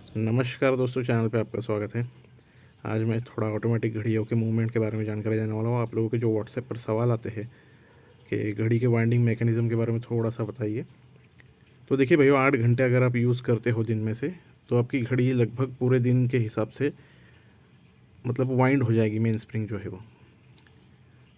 नमस्कार दोस्तों, चैनल पे आपका स्वागत है। आज मैं थोड़ा ऑटोमेटिक घड़ियों के मूवमेंट के बारे में जानकारी देने वाला हूँ। आप लोगों के जो व्हाट्सएप पर सवाल आते हैं कि घड़ी के वाइंडिंग मैकेनिज़्म के बारे में थोड़ा सा बताइए। तो देखिए भैया, 8 घंटे अगर आप यूज़ करते हो दिन में से, तो आपकी घड़ी लगभग पूरे दिन के हिसाब से मतलब वाइंड हो जाएगी, मेन स्प्रिंग जो है वो।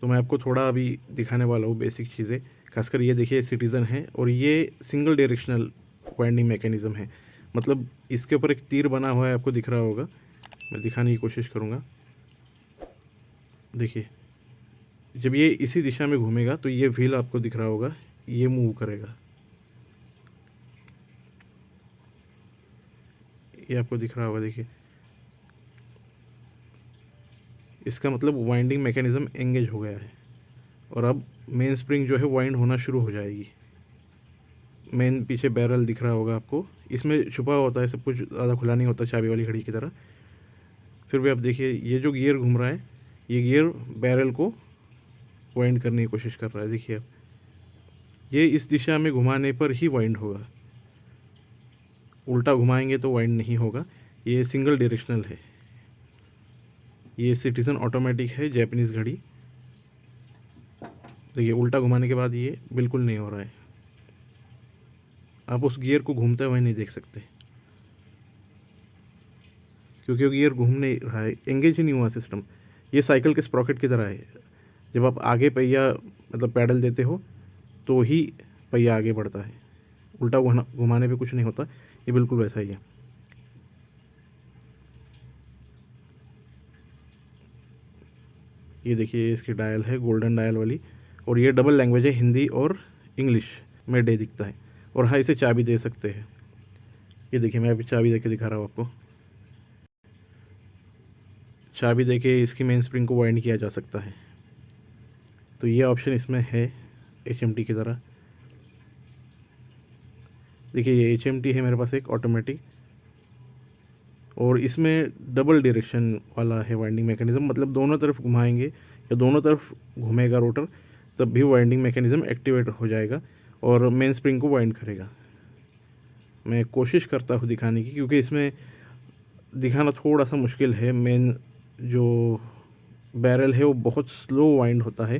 तो मैं आपको थोड़ा अभी दिखाने वाला हूँ बेसिक चीज़ें। खासकर ये देखिए, सिटीज़न है और ये सिंगल डायरेक्शनल वाइंडिंग मैकेनिज़्म है। मतलब इसके ऊपर एक तीर बना हुआ है, आपको दिख रहा होगा। मैं दिखाने की कोशिश करूँगा। देखिए, जब ये इसी दिशा में घूमेगा तो ये व्हील आपको दिख रहा होगा, ये मूव करेगा। ये आपको दिख रहा होगा, देखिए। इसका मतलब वाइंडिंग मैकेनिज़्म एंगेज हो गया है और अब मेन स्प्रिंग जो है वाइंड होना शुरू हो जाएगी। मेन पीछे बैरल दिख रहा होगा आपको, इसमें छुपा होता है सब कुछ, ज़्यादा खुला नहीं होता चाबी वाली घड़ी की तरह। फिर भी आप देखिए, ये जो गियर घूम रहा है, ये गियर बैरल को वाइंड करने की कोशिश कर रहा है। देखिए अब ये इस दिशा में घुमाने पर ही वाइंड होगा, उल्टा घुमाएंगे तो वाइंड नहीं होगा। ये सिंगल डायरेक्शनल है। ये सिटीज़न ऑटोमेटिक है, जैपनीज़ घड़ी। देखिए, उल्टा घुमाने के बाद ये बिल्कुल नहीं हो रहा है। आप उस गियर को घूमते हुए नहीं देख सकते, क्योंकि वो गियर घूम नहीं रहा है, एंगेज ही नहीं हुआ सिस्टम। ये साइकिल के स्प्रॉकेट की तरह है। जब आप आगे पहिया मतलब पैडल देते हो तो ही पहिया आगे बढ़ता है, उल्टा घुमाने पे कुछ नहीं होता। ये बिल्कुल वैसा ही है। ये देखिए, इसकी डायल है गोल्डन डायल वाली, और ये डबल लैंग्वेज है, हिंदी और इंग्लिश में डे दिखता है। और हाँ, इसे चाबी दे सकते हैं। ये देखिए, मैं अभी चाबी दे के दिखा रहा हूँ आपको। चाबी दे के इसकी मेन स्प्रिंग को वाइंड किया जा सकता है। तो ये ऑप्शन इसमें है HMT की तरह। देखिए, ये HMT है मेरे पास एक ऑटोमेटिक, और इसमें डबल डायरेक्शन वाला है वाइंडिंग मैकेनिज़्म। मतलब दोनों तरफ घुमाएंगे या दोनों तरफ घूमेगा रोटर, तब भी वाइंडिंग मैकेनिज़्म एक्टिवेट हो जाएगा और मेन स्प्रिंग को वाइंड करेगा। मैं कोशिश करता हूँ दिखाने की, क्योंकि इसमें दिखाना थोड़ा सा मुश्किल है। मेन जो बैरल है वो बहुत स्लो वाइंड होता है,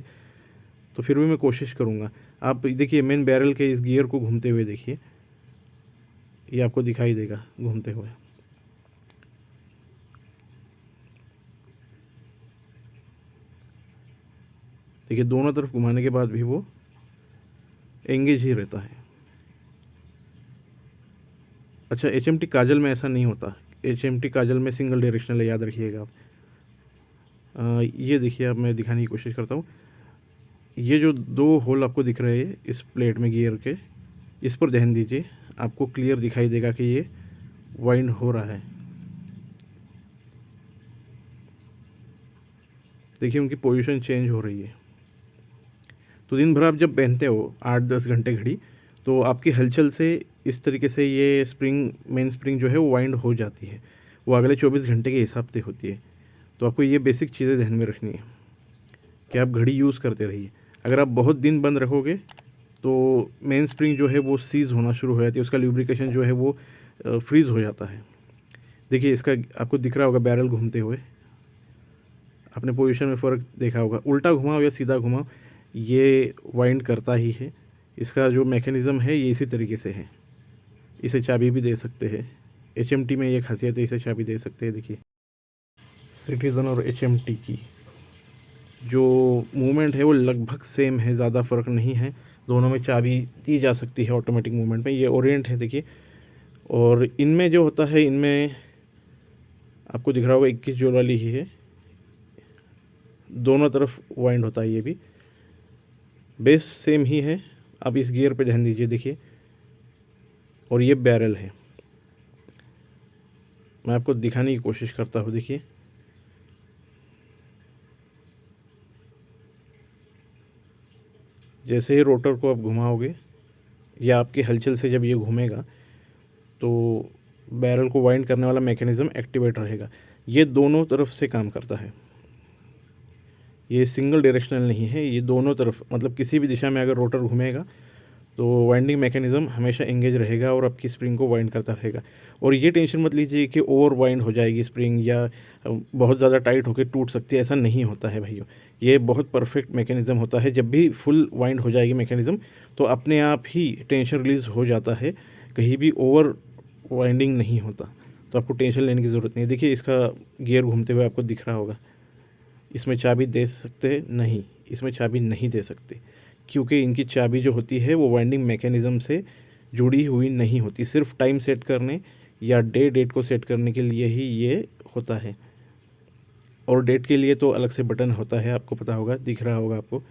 तो फिर भी मैं कोशिश करूँगा। आप देखिए, मेन बैरल के इस गियर को घूमते हुए देखिए, ये आपको दिखाई देगा घूमते हुए। देखिए, दोनों तरफ घुमाने के बाद भी वो एंगेज ही रहता है। अच्छा, HMT काजल में ऐसा नहीं होता। HMT काजल में सिंगल डायरेक्शनल है, याद रखिएगा आप। ये देखिए, अब मैं दिखाने की कोशिश करता हूँ। ये जो दो होल आपको दिख रहे हैं इस प्लेट में गियर के, इस पर ध्यान दीजिए, आपको क्लियर दिखाई देगा कि ये वाइंड हो रहा है। देखिए, उनकी पोजीशन चेंज हो रही है। तो दिन भर आप जब पहनते हो 8-10 घंटे घड़ी, तो आपकी हलचल से इस तरीके से ये स्प्रिंग, मेन स्प्रिंग जो है वो वाइंड हो जाती है। वो अगले 24 घंटे के हिसाब से होती है। तो आपको ये बेसिक चीज़ें ध्यान में रखनी है कि आप घड़ी यूज़ करते रहिए। अगर आप बहुत दिन बंद रखोगे तो मेन स्प्रिंग जो है वो सीज़ होना शुरू हो जाती है, उसका ल्यूब्रिकेशन जो है वो फ्रीज़ हो जाता है। देखिए, इसका आपको दिख रहा होगा बैरल घूमते हुए, आपने पोजीशन में फ़र्क देखा होगा। उल्टा घुमाओ या सीधा घुमाओ, ये वाइंड करता ही है। इसका जो मैकेनिज़्म है ये इसी तरीके से है। इसे चाबी भी दे सकते हैं। HMT में ये खासियत है, इसे चाबी दे सकते हैं। देखिए, सिटीज़न और HMT की जो मूवमेंट है वो लगभग सेम है, ज़्यादा फ़र्क नहीं है। दोनों में चाबी दी जा सकती है ऑटोमेटिक मूवमेंट में। ये ओरिएंट है देखिए, और इनमें जो होता है, इनमें आपको दिख रहा होगा 21 जोड़ वाली ही है, दोनों तरफ वाइंड होता है। ये भी बेस सेम ही है। आप इस गियर पे ध्यान दीजिए, देखिए, और ये बैरल है। मैं आपको दिखाने की कोशिश करता हूँ। देखिए, जैसे ही रोटर को आप घुमाओगे या आपकी हलचल से जब ये घूमेगा, तो बैरल को वाइंड करने वाला मैकेनिज़्म एक्टिवेट रहेगा। ये दोनों तरफ से काम करता है। ये सिंगल डायरेक्शनल नहीं है, ये दोनों तरफ, मतलब किसी भी दिशा में अगर रोटर घूमेगा तो वाइंडिंग मैकेनिज़्म हमेशा एंगेज रहेगा और आपकी स्प्रिंग को वाइंड करता रहेगा। और ये टेंशन मत लीजिए कि ओवर वाइंड हो जाएगी स्प्रिंग या बहुत ज़्यादा टाइट होकर टूट सकती है, ऐसा नहीं होता है भाइयों। ये बहुत परफेक्ट मैकेनिज़्म होता है। जब भी फुल वाइंड हो जाएगी मैकेनिज़्म तो अपने आप ही टेंशन रिलीज़ हो जाता है, कहीं भी ओवर वाइंडिंग नहीं होता। तो आपको टेंशन लेने की ज़रूरत नहीं है। देखिए इसका गियर घूमते हुए आपको दिख रहा होगा। इसमें चाबी दे सकते नहीं, इसमें चाबी नहीं दे सकते, क्योंकि इनकी चाबी जो होती है वो वाइंडिंग मैकेनिज़्म से जुड़ी हुई नहीं होती। सिर्फ टाइम सेट करने या डेट को सेट करने के लिए ही ये होता है। और डेट के लिए तो अलग से बटन होता है, आपको पता होगा, दिख रहा होगा आपको।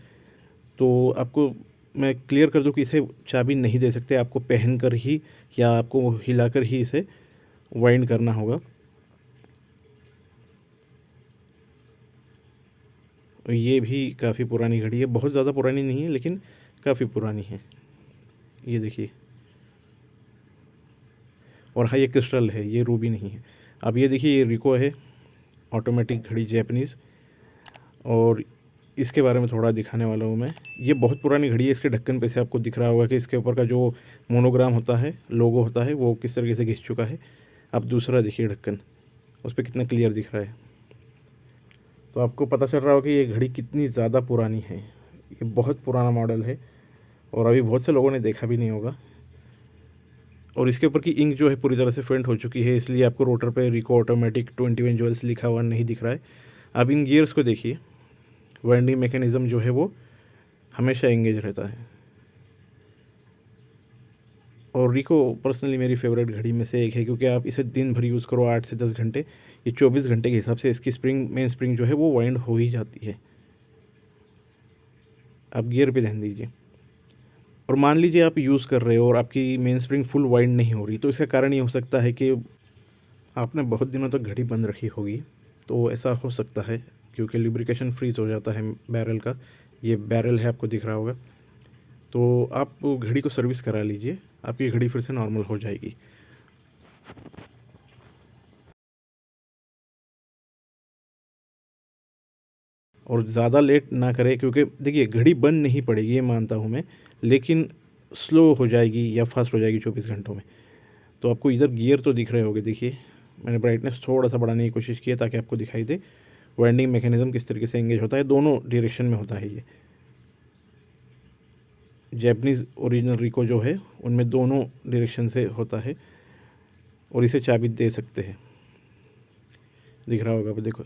तो आपको मैं क्लियर कर दूं कि इसे चाबी नहीं दे सकते, आपको पहन कर ही या आपको हिलाकर ही इसे वाइंड करना होगा। ये भी काफ़ी पुरानी घड़ी है, बहुत ज़्यादा पुरानी नहीं है लेकिन काफ़ी पुरानी है। ये देखिए, और हाँ ये क्रिस्टल है, ये रूबी नहीं है। अब ये देखिए, ये रिको है, ऑटोमेटिक घड़ी जैपनीज़। और इसके बारे में थोड़ा दिखाने वाला हूँ मैं। ये बहुत पुरानी घड़ी है। इसके ढक्कन पे से आपको दिख रहा होगा कि इसके ऊपर का जो मोनोग्राम होता है, लोगो होता है, वो किस तरीके से घिस चुका है। अब दूसरा देखिए ढक्कन, उस पर कितना क्लियर दिख रहा है। तो आपको पता चल रहा होगा कि ये घड़ी कितनी ज़्यादा पुरानी है। ये बहुत पुराना मॉडल है और अभी बहुत से लोगों ने देखा भी नहीं होगा। और इसके ऊपर की इंक जो है पूरी तरह से फेंट हो चुकी है, इसलिए आपको रोटर पे रिको ऑटोमेटिक 21 ज्वेल्स लिखा हुआ नहीं दिख रहा है। अब इन गियर्स को देखिए, वाइंडिंग मैकेनिज़्म जो है वो हमेशा एंगेज रहता है। और रिको पर्सनली मेरी फेवरेट घड़ी में से एक है, क्योंकि आप इसे दिन भर यूज़ करो 8 से 10 घंटे, ये 24 घंटे के हिसाब से इसकी स्प्रिंग, मेन स्प्रिंग जो है वो वाइंड हो ही जाती है। आप गियर पे ध्यान दीजिए। और मान लीजिए आप यूज़ कर रहे हो और आपकी मेन स्प्रिंग फुल वाइंड नहीं हो रही, तो इसका कारण ये हो सकता है कि आपने बहुत दिनों तक घड़ी बंद रखी होगी। तो ऐसा हो सकता है क्योंकि लुब्रिकेशन फ्रीज हो जाता है बैरल का। ये बैरल है, आपको दिख रहा होगा। तो आप घड़ी को सर्विस करा लीजिए, आपकी घड़ी फिर से नॉर्मल हो जाएगी। और ज़्यादा लेट ना करें, क्योंकि देखिए घड़ी बंद नहीं पड़ेगी, ये मानता हूँ मैं, लेकिन स्लो हो जाएगी या फास्ट हो जाएगी 24 घंटों में। तो आपको इधर गियर तो दिख रहे होंगे। देखिए मैंने ब्राइटनेस थोड़ा सा बढ़ाने की कोशिश की है ताकि आपको दिखाई दे वाइंडिंग मैकेनिज़्म किस तरीके से एंगेज होता है। दोनों डायरेक्शन में होता है ये। जैपनीज़ ओरिजिनल रिको जो है उनमें दोनों डायरेक्शन से होता है और इसे चाबी दे सकते हैं। दिख रहा होगा, अब देखो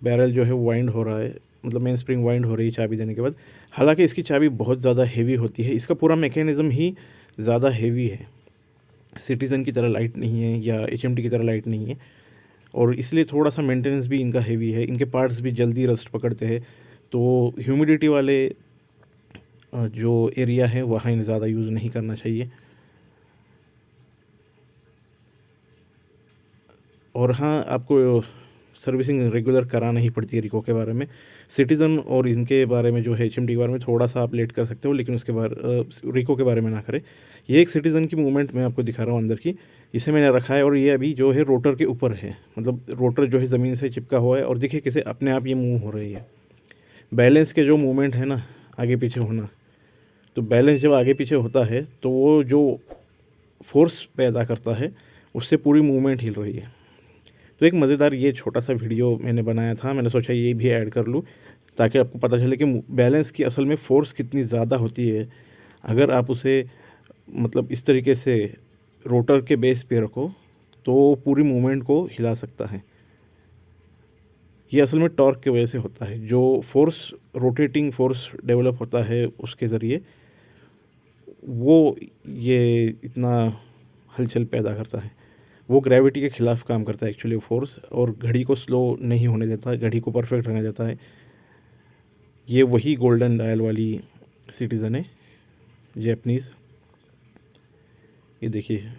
बैरल जो है वाइंड हो रहा है, मतलब मेन स्प्रिंग वाइंड हो रही है चाबी देने के बाद। हालांकि इसकी चाबी बहुत ज़्यादा हेवी होती है, इसका पूरा मैकेनिज़्म ही ज़्यादा हेवी है। सिटीज़न की तरह लाइट नहीं है या HMT की तरह लाइट नहीं है, और इसलिए थोड़ा सा मेंटेनेंस भी इनका हेवी है। इनके पार्ट्स भी जल्दी रस्ट पकड़ते हैं। तो ह्यूमिडिटी वाले जो एरिया है वहाँ इन्हें ज़्यादा यूज़ नहीं करना चाहिए। और हाँ, आपको सर्विसिंग रेगुलर कराना ही पड़ती है रिको के बारे में। सिटीज़न और इनके बारे में जो है HMT के बारे में थोड़ा सा आप लेट कर सकते हो, लेकिन उसके बाद रिको के बारे में ना करें। ये एक सिटीज़न की मूवमेंट मैं आपको दिखा रहा हूँ अंदर की। इसे मैंने रखा है और ये अभी जो है रोटर के ऊपर है, मतलब रोटर जो है ज़मीन से चिपका हुआ है, और देखिए कैसे अपने आप ये मूव हो रही है। बैलेंस के जो मूवमेंट है ना, आगे पीछे होना, तो बैलेंस जब आगे पीछे होता है तो वो जो फोर्स पैदा करता है उससे पूरी मूवमेंट हिल रही है। तो एक मज़ेदार ये छोटा सा वीडियो मैंने बनाया था, मैंने सोचा ये भी ऐड कर लूँ ताकि आपको पता चले कि बैलेंस की असल में फ़ोर्स कितनी ज़्यादा होती है। अगर आप उसे मतलब इस तरीके से रोटर के बेस पे रखो तो पूरी मूवमेंट को हिला सकता है। ये असल में टॉर्क की वजह से होता है, जो फोर्स, रोटेटिंग फोर्स डेवलप होता है उसके ज़रिए वो ये इतना हलचल पैदा करता है। वो ग्रेविटी के ख़िलाफ़ काम करता है एक्चुअली फोर्स, और घड़ी को स्लो नहीं होने देता, घड़ी को परफेक्ट रहने देता है। ये वही गोल्डन डायल वाली सिटीज़न है, जैपनीज़। ये देखिए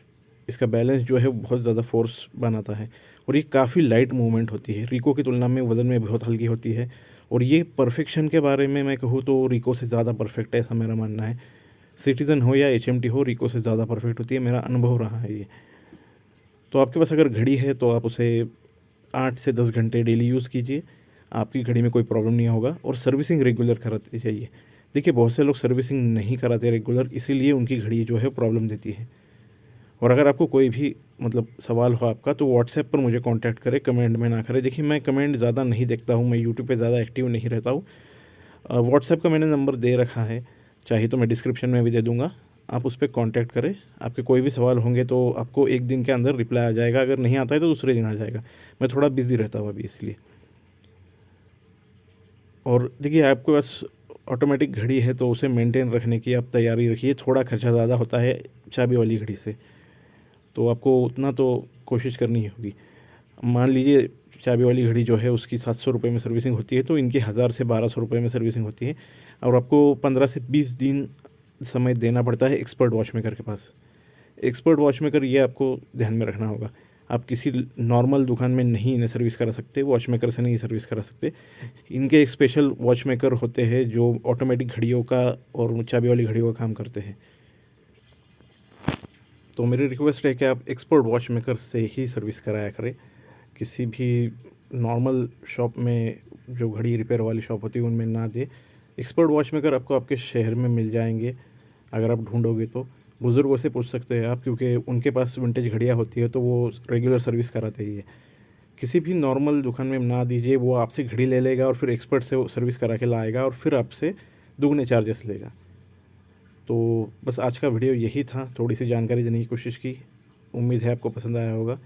इसका बैलेंस जो है बहुत ज़्यादा फोर्स बनाता है, और ये काफ़ी लाइट मूवमेंट होती है, रिको की तुलना में वज़न में बहुत हल्की होती है। और ये परफेक्शन के बारे में मैं कहूँ तो रिको से ज़्यादा परफेक्ट है, ऐसा मेरा मानना है। सिटीज़न हो या HMT हो, रिको से ज़्यादा परफेक्ट होती है, मेरा अनुभव रहा है ये। तो आपके पास अगर घड़ी है तो आप उसे 8 से 10 घंटे डेली यूज़ कीजिए, आपकी घड़ी में कोई प्रॉब्लम नहीं होगा। और सर्विसिंग रेगुलर कराते जाइए। देखिए बहुत से लोग सर्विसिंग नहीं कराते रेगुलर, इसीलिए उनकी घड़ी जो है प्रॉब्लम देती है। और अगर आपको कोई भी मतलब सवाल हो आपका तो व्हाट्सएप पर मुझे कांटेक्ट करें, कमेंट में ना करें। देखिए मैं कमेंट ज़्यादा नहीं देखता हूँ, मैं यूट्यूब पे ज़्यादा एक्टिव नहीं रहता हूँ। व्हाट्सएप का मैंने नंबर दे रखा है, चाहे तो मैं डिस्क्रिप्शन में भी दे दूँगा, आप उस पर कांटेक्ट करें। आपके कोई भी सवाल होंगे तो आपको एक दिन के अंदर रिप्लाई आ जाएगा, अगर नहीं आता है तो दूसरे दिन आ जाएगा। मैं थोड़ा बिज़ी रहता हूँ अभी इसलिए। और देखिए आपके पास ऑटोमेटिक घड़ी है तो उसे मेंटेन रखने की आप तैयारी रखिए। थोड़ा खर्चा ज़्यादा होता है चाबी वाली घड़ी से, तो आपको उतना तो कोशिश करनी ही होगी। मान लीजिए चाबी वाली घड़ी जो है उसकी 700 रुपये में सर्विसिंग होती है, तो इनकी 1000 से 1200 रुपये में सर्विसिंग होती है। और आपको 15 से 20 दिन समय देना पड़ता है एक्सपर्ट वॉचमेकर के पास। एक्सपर्ट वॉचमेकर ये आपको ध्यान में रखना होगा। आप किसी नॉर्मल दुकान में नहीं इन्हें सर्विस करा सकते, वॉचमेकर से नहीं सर्विस करा सकते। इनके एक स्पेशल वॉचमेकर होते हैं जो ऑटोमेटिक घड़ियों का और चाबी वाली घड़ियों का काम करते हैं। तो मेरी रिक्वेस्ट है कि आप एक्सपर्ट वॉचमेकर से ही सर्विस कराया करें। किसी भी नॉर्मल शॉप में, जो घड़ी रिपेयर वाली शॉप होती है उनमें ना दे। एक्सपर्ट वॉचमेकर आपको आपके शहर में मिल जाएंगे, अगर आप ढूंढोगे तो। बुज़ुर्गों से पूछ सकते हैं आप, क्योंकि उनके पास विंटेज घड़ियाँ होती है तो वो रेगुलर सर्विस कराते ही है। किसी भी नॉर्मल दुकान में ना दीजिए, वो आपसे घड़ी ले लेगा और फिर एक्सपर्ट से वो सर्विस करा के लाएगा और फिर आपसे दुगने चार्जेस लेगा। तो बस आज का वीडियो यही था, थोड़ी सी जानकारी देने की कोशिश की। उम्मीद है आपको पसंद आया होगा।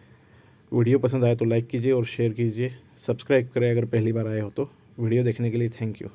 वीडियो पसंद आए तो लाइक कीजिए और शेयर कीजिए। सब्सक्राइब करें अगर पहली बार आए हो तो। वीडियो देखने के लिए थैंक यू।